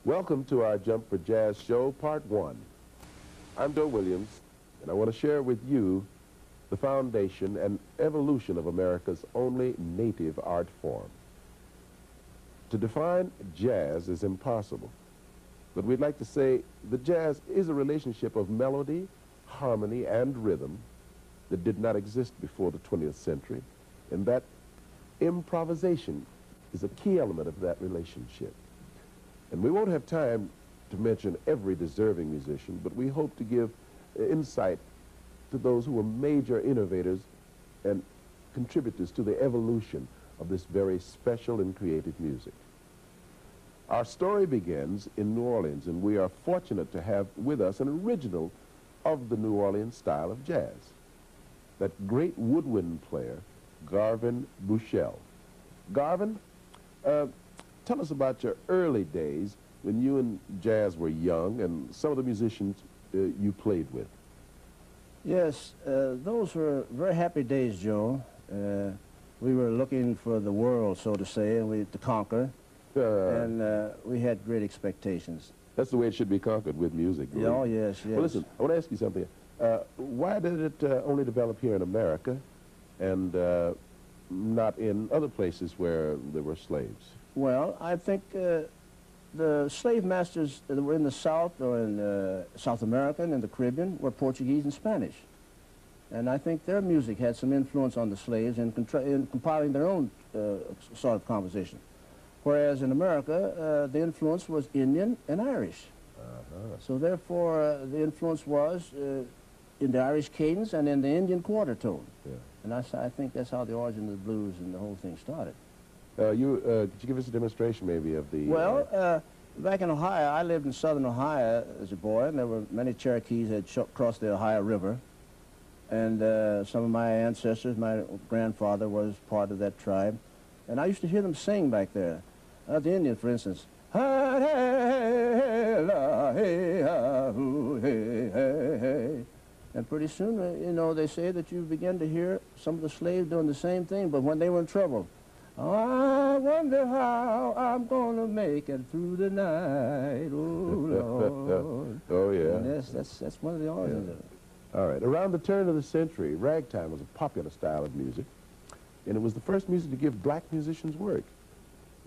Welcome to our Jump for Jazz show, part one. I'm Joe Williams, and I want to share with you the foundation and evolution of America's only native art form. To define jazz is impossible, but we'd like to say that jazz is a relationship of melody, harmony, and rhythm that did not exist before the 20th century, and that improvisation is a key element of that relationship. And we won't have time to mention every deserving musician, but we hope to give insight to those who were major innovators and contributors to the evolution of this very special and creative music. Our story begins in New Orleans, and we are fortunate to have with us an original of the New Orleans style of jazz, that great woodwind player, Garvin Bushell. Garvin, tell us about your early days when you and jazz were young and some of the musicians you played with. Yes, those were very happy days, Joe. We were looking for the world, so to say, and to conquer, and we had great expectations. That's the way it should be conquered, with music. Yeah, oh, yes, yes. Well, listen, I want to ask you something. Why did it only develop here in America and not in other places where there were slaves? Well, I think the slave masters that were in the South or in South America and in the Caribbean were Portuguese and Spanish. And I think their music had some influence on the slaves in compiling their own sort of composition. Whereas in America, the influence was Indian and Irish. So therefore, the influence was in the Irish cadence and in the Indian quarter tone. Yeah. And I think that's how the origin of the blues and the whole thing started. Could you give us a demonstration maybe of the... Well, back in Ohio, I lived in southern Ohio as a boy, and there were many Cherokees that had crossed the Ohio River. And some of my ancestors, my grandfather was part of that tribe. And I used to hear them sing back there. The Indian, for instance. And pretty soon, you know, they say that you begin to hear some of the slaves doing the same thing, but when they were in trouble. I wonder how I'm gonna make it through the night, oh Lord. Oh yeah. And that's one of the origins of it. All right. Around the turn of the century, ragtime was a popular style of music, and it was the first music to give black musicians work.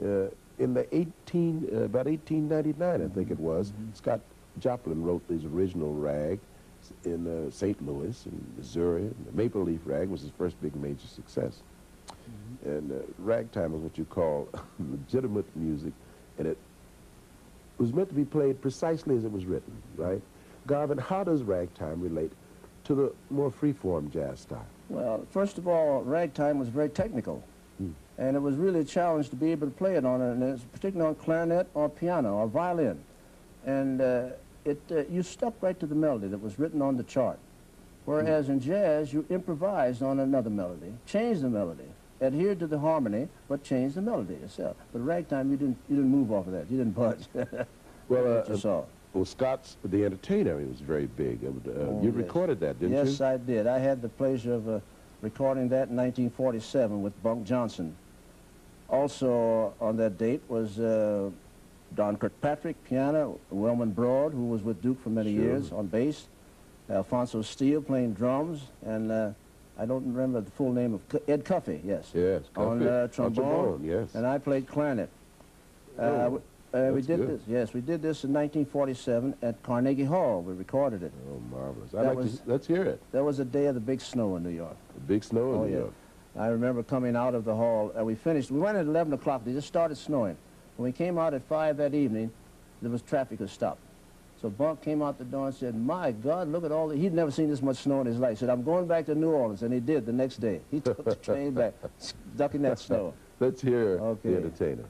In the about 1899, I think it was, Scott Joplin wrote these original rags in St. Louis and Missouri. And the Maple Leaf Rag was his first big major success. And ragtime is what you call legitimate music, and it was meant to be played precisely as it was written, right? Garvin, how does ragtime relate to the more free-form jazz style? Well, first of all, ragtime was very technical, and it was really a challenge to be able to play it on, and particularly on clarinet or piano or violin. And you stuck right to the melody that was written on the chart, whereas in jazz, you improvised on another melody, changed the melody, adhered to the harmony, but changed the melody yourself. But ragtime, you didn't move off of that. You didn't budge. Well, Scott's The Entertainer, he was very big. You recorded that, didn't you? Yes, I did. I had the pleasure of recording that in 1947 with Bunk Johnson. Also on that date was Don Kirkpatrick, piano, Wellman Broad, who was with Duke for many years, on bass, Alfonso Steele playing drums, and I don't remember the full name of Ed Cuffey, yes. Yes, Cuffey. On trombone, yes. And I played clarinet. We did this. Yes, we did this in 1947 at Carnegie Hall. We recorded it. Oh, marvelous! Let's hear it. That was the day of the big snow in New York. The big snow in New York. I remember coming out of the hall, and we finished. We went at 11 o'clock. They just started snowing. When we came out at 5 that evening, there was traffic was stopped. So Bunk came out the door and said, "My God, look at all the..." He'd never seen this much snow in his life. He said, "I'm going back to New Orleans," and he did the next day. He took the train back, ducking that snow. Let's hear The Entertainer.